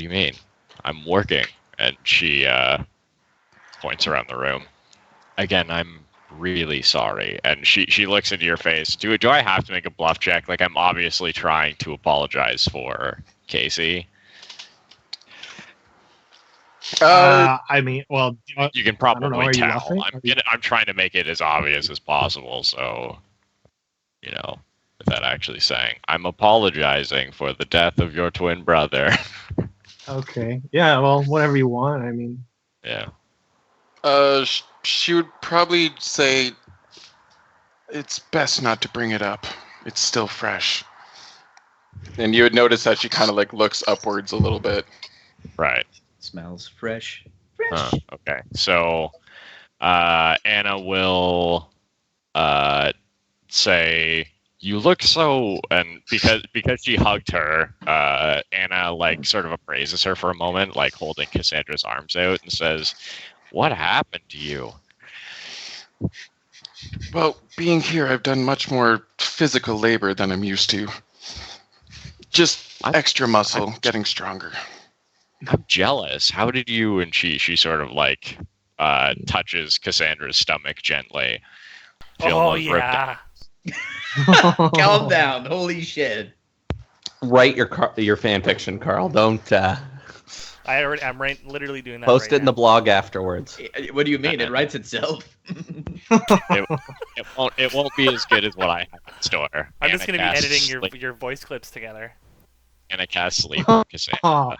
do you mean? I'm working. And she points around the room. Again, I'm really sorry. And she looks into your face. Do I have to make a bluff check? Like, I'm obviously trying to apologize for Casey. I mean, well, you can probably tell. You I'm trying to make it as obvious as possible. So, without actually saying, I'm apologizing for the death of your twin brother. Okay. Yeah. Well, whatever you want. I mean. Yeah. She would probably say, it's best not to bring it up. It's still fresh. And you would notice that she kind of like looks upwards a little bit. Right. Smells fresh. Okay. So, Anna will say, "You look so," and because she hugged her, Anna like sort of appraises her for a moment, like holding Cassandra's arms out, and says, "What happened to you?" Well, being here, I've done much more physical labor than I'm used to. Just extra muscle, getting stronger. I'm jealous. How did you? And she sort of like touches Cassandra's stomach gently. Oh yeah. Calm down. Holy shit. Write your fan fiction, Carl. Don't. I'm literally doing that. Post it in the blog afterwards. What do you mean? It writes itself. It won't be as good as what I have in store. I'm just gonna be editing your voice clips together. And I cast sleep on Cassandra.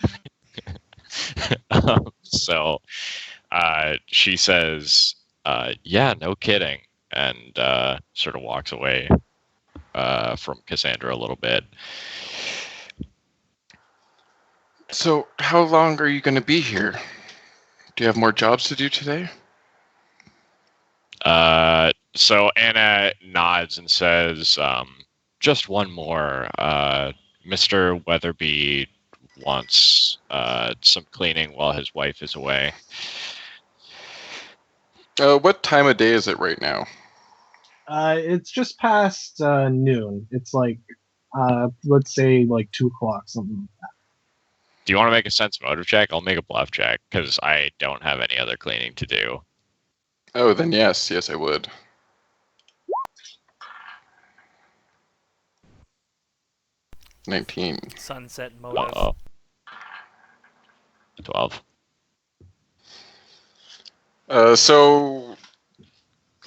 So she says, "Yeah, no kidding," and sort of walks away from Cassandra a little bit. So, how long are you going to be here? Do you have more jobs to do today? So Anna nods and says, "Just one more. Mr. Weatherby wants some cleaning while his wife is away." What time of day is it right now? It's just past noon. It's like, let's say like 2 o'clock, something like that. Do you want to make a sense motive check? I'll make a bluff check because I don't have any other cleaning to do. Oh, then yes, I would. $19. Sunset motive. 12. So,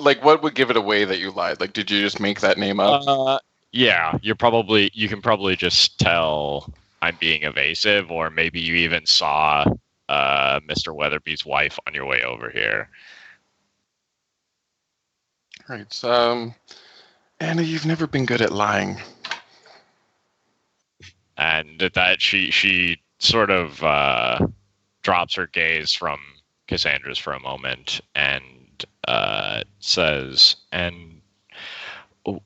like, what would give it away that you lied? Like, did you just make that name up? Yeah, you can probably just tell I'm being evasive, or maybe you even saw Mr. Weatherby's wife on your way over here. Right. Anna, you've never been good at lying. And at that, she sort of drops her gaze from Cassandra's for a moment and says, "And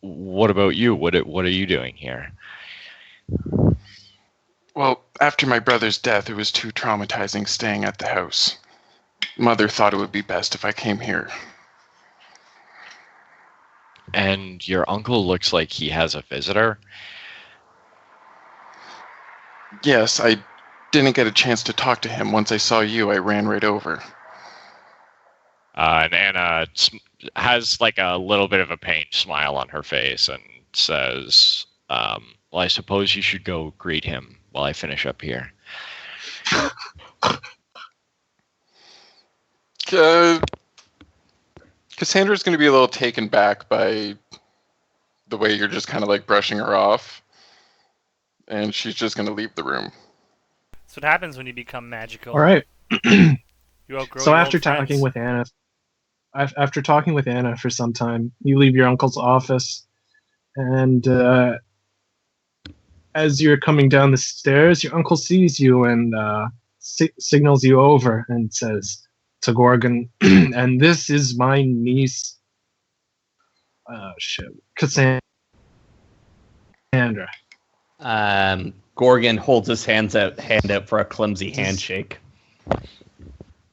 what about you? What are you doing here?" Well, after my brother's death, it was too traumatizing staying at the house. Mother thought it would be best if I came here. And your uncle looks like he has a visitor? Yes, I didn't get a chance to talk to him. Once I saw you, I ran right over. And Anna has like a little bit of a pained smile on her face and says, "Well, I suppose you should go greet him while I finish up here." Cassandra's going to be a little taken back by the way you're just kind of like brushing her off. And she's just going to leave the room. That's what happens when you become magical. All right. You outgrow So your after old friends. after talking with Anna for some time, you leave your uncle's office, and as you're coming down the stairs, your uncle sees you and signals you over and says to Gorgon, "And this is my niece, Cassandra." Gorgon holds his hand out for a clumsy handshake.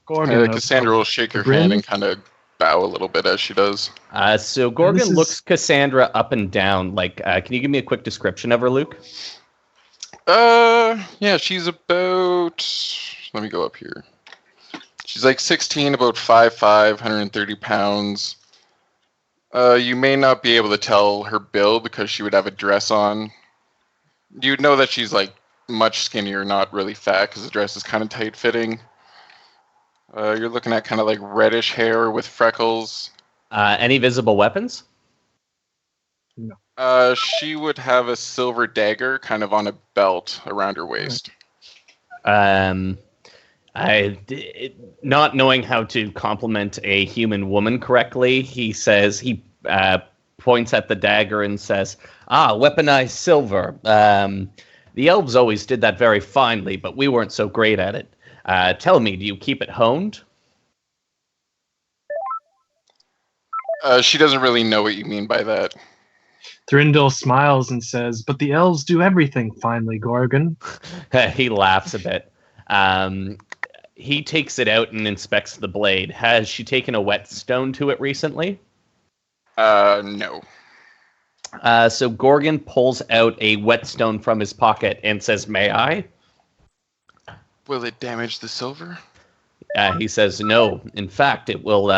Gorgon, Cassandra will shake her Brin? hand and kind of bow a little bit as she does. So Gorgon looks Cassandra up and down. Like, can you give me a quick description of her, Luke? Yeah, she's about. Let me go up here. She's like 16, about 5'5", 130 pounds. You may not be able to tell her build because she would have a dress on. You'd know that she's like much skinnier, not really fat, because the dress is kind of tight fitting. You're looking at kind of like reddish hair with freckles. Any visible weapons? She would have a silver dagger kind of on a belt around her waist. Not knowing how to compliment a human woman correctly, he points at the dagger and says, weaponized silver. The elves always did that very finely, but we weren't so great at it. Tell me, do you keep it honed? She doesn't really know what you mean by that. Thrindil smiles and says, "But the elves do everything finely, Gorgon." He laughs a bit. He takes it out and inspects the blade. Has she taken a whetstone to it recently? No. So Gorgon pulls out a whetstone from his pocket and says, "May I?" Will it damage the silver? He says, "No. In fact, it will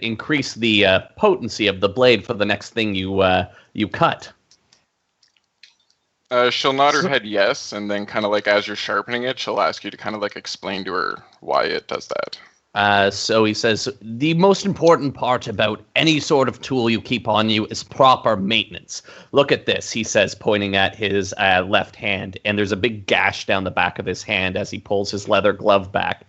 increase the potency of the blade for the next thing you cut." She'll nod her head yes, and then kind of like as you're sharpening it, she'll ask you to kind of like explain to her why it does that. So he says, the most important part about any sort of tool you keep on you is proper maintenance. Look at this, he says, pointing at his left hand, and there's a big gash down the back of his hand as he pulls his leather glove back.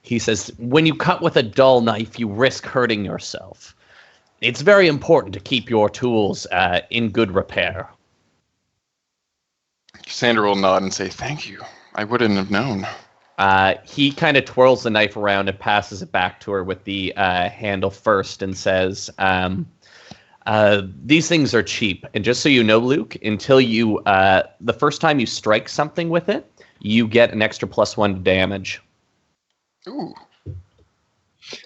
He says, when you cut with a dull knife, you risk hurting yourself. It's very important to keep your tools in good repair. Cassandra will nod and say, "Thank you. I wouldn't have known." He kind of twirls the knife around and passes it back to her with the handle first and says, these things are cheap. And just so you know, Luke, until you, the first time you strike something with it, you get an extra +1 to damage. Ooh.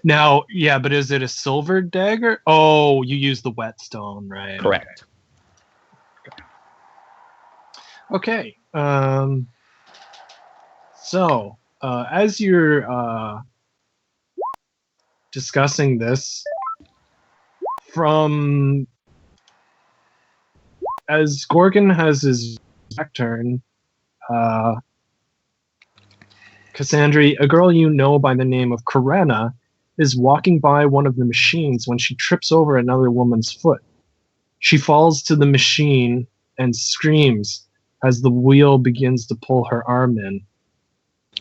Now, yeah, but is it a silver dagger? Oh, you use the whetstone, right? Correct. Okay. So, as you're discussing this, as Gorgon has his back turn, Cassandra, a girl you know by the name of Karena, is walking by one of the machines when she trips over another woman's foot. She falls to the machine and screams as the wheel begins to pull her arm in.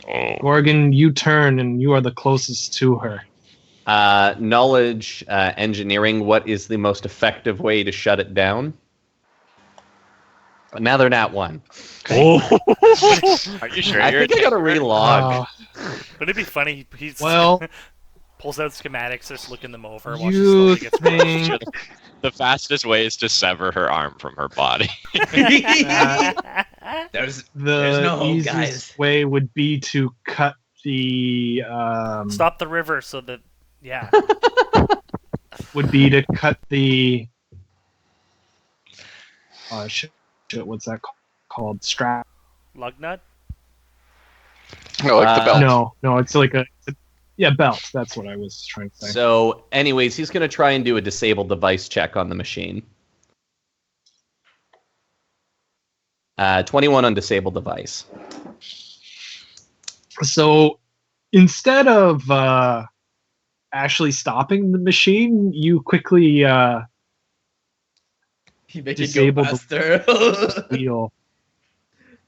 Oh. Gorgon, you turn and you are the closest to her. Knowledge, engineering, what is the most effective way to shut it down? Now they're not one. Oh. Are you sure? I think I gotta relog. Would it be funny? He's Well, pulls out schematics, just looking them over while she you slowly gets think The fastest way is to sever her arm from her body. There's the no hope, easiest guys. way would be to cut the Stop the river so that would be to cut the shit, what's that called? Strap? lug nut. No, like the belt. No, it's like a belt. That's what I was trying to say. So, anyways, he's going to try and do a disabled device check on the machine. 21 on disabled device. So instead of actually stopping the machine, you quickly You make it Disable go the- faster. wheel.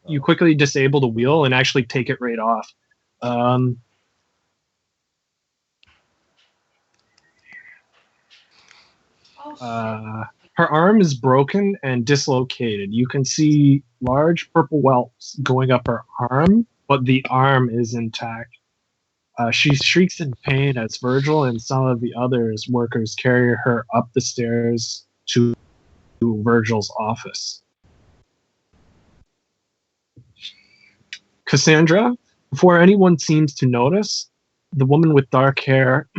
You quickly disable the wheel and actually take it right off. Her arm is broken and dislocated. You can see large purple whelps going up her arm, but the arm is intact. She shrieks in pain as Virgil and some of the others workers carry her up the stairs to Virgil's office. Cassandra, before anyone seems to notice, the woman with dark hair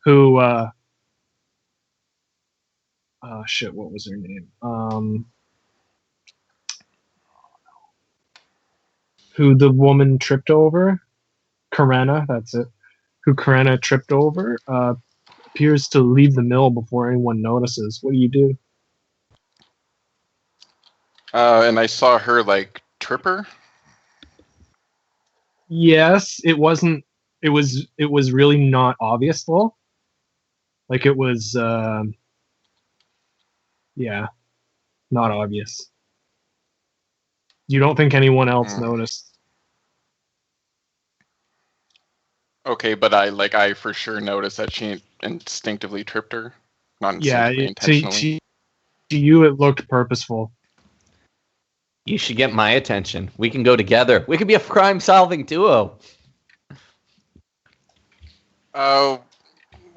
who what was her name? who the woman tripped over, Karena, that's it, who Karena tripped over, appears to leave the mill before anyone notices. What do you do? And I saw her like trip her. Yes, it wasn't. It was really not obvious though. Like it was, yeah, not obvious. You don't think anyone else noticed? Okay, but I for sure noticed that she instinctively tripped her. Not Yeah, instinctively, intentionally. to you it looked purposeful. You should get my attention. We can go together. We could be a crime-solving duo. Well,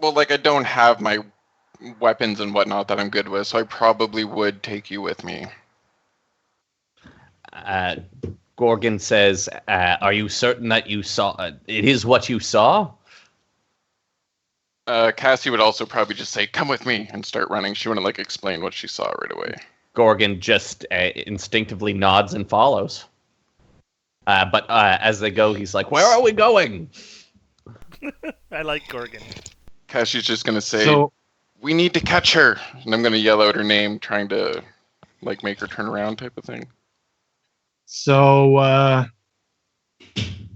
like I don't have my weapons and whatnot that I'm good with, so I probably would take you with me. Gorgon says, are you certain that you saw it is what you saw? Cassie would also probably just say, "Come with me," and start running. She wouldn't like explain what she saw right away. Gorgon just instinctively nods and follows. But as they go, he's like, "Where are we going?" I like Gorgon. Cassie's just gonna say, So "We need to catch her," and I'm gonna yell out her name, trying to like make her turn around, type of thing. So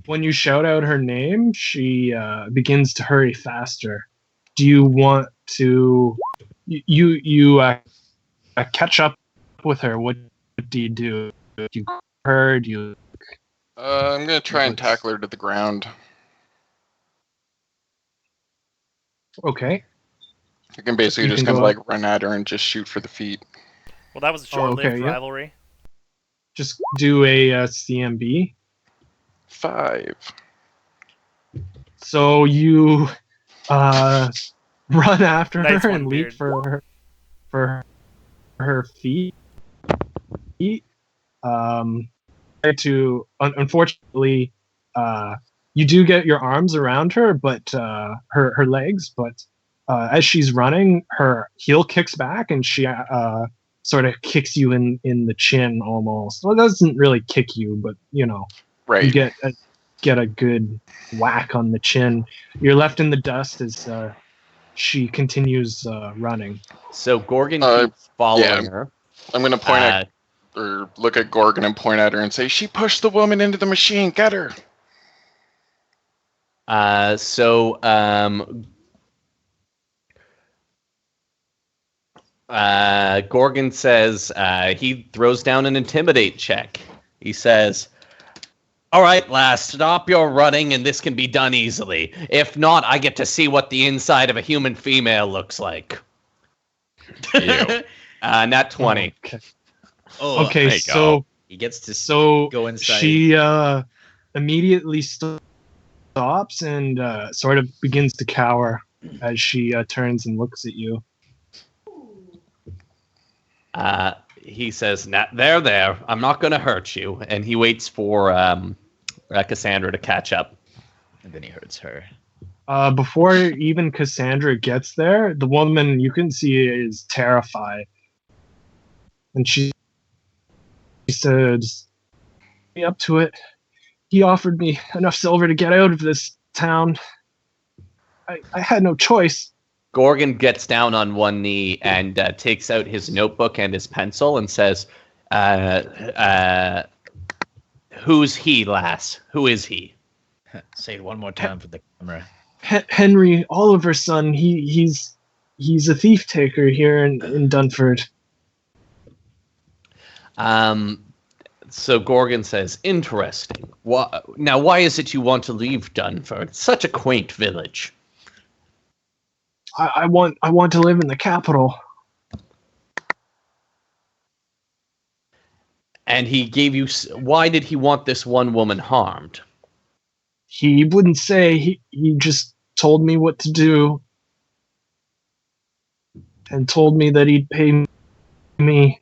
when you shout out her name, she begins to hurry faster. Do you want to you catch up with her? What do you do? Do you grab her? Do you? I'm gonna try and tackle her to the ground. Okay. I can basically You just can kind of go like run at her and just shoot for the feet. Well, that was a short-lived okay, yeah. rivalry. Just do a CMB. 5. So you run after Nice her one, and leap Beard. for her feet. Unfortunately, you do get your arms around her, but her legs. But as she's running, her heel kicks back, and she sort of kicks you in the chin almost. Well, it doesn't really kick you, but you know, Right. you get a good whack on the chin. You're left in the dust as she continues running. So Gorgon keeps following her. I'm gonna point at or look at Gorgon and point at her and say, "She pushed the woman into the machine. Get her." Gorgon says he throws down an intimidate check. He says, "All right, lass, stop your running, and this can be done easily. If not, I get to see what the inside of a human female looks like." Ew. Nat 20. Okay. Oh, Okay, there you so he gets to go inside. She immediately stops and sort of begins to cower as she turns and looks at you. He says, there. I'm not going to hurt you." And he waits for Kassandra to catch up. And then he hurts her. Before even Kassandra gets there, the woman you can see is terrified. And she says, "Me up to it. He offered me enough silver to get out of this town. I had no choice." Gorgon gets down on one knee and takes out his notebook and his pencil and says, "Who's he, lass? Who is he?" Say it one more time for the camera. Henry Oliver's son. He's a thief taker here in Dunford. So Gorgon says, "Interesting. Why is it you want to leave Dunford? It's such a quaint village." I want to live in the capital. And he gave you. Why did he want this one woman harmed? He wouldn't say. He just told me what to do. And told me that he'd pay me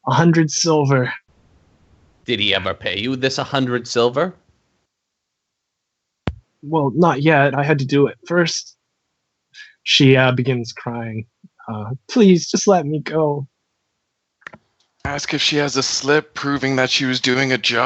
100 silver. Did he ever pay you this 100 silver? Well, not yet. I had to do it first. She begins crying. Please, just let me go. Ask if she has a slip proving that she was doing a job.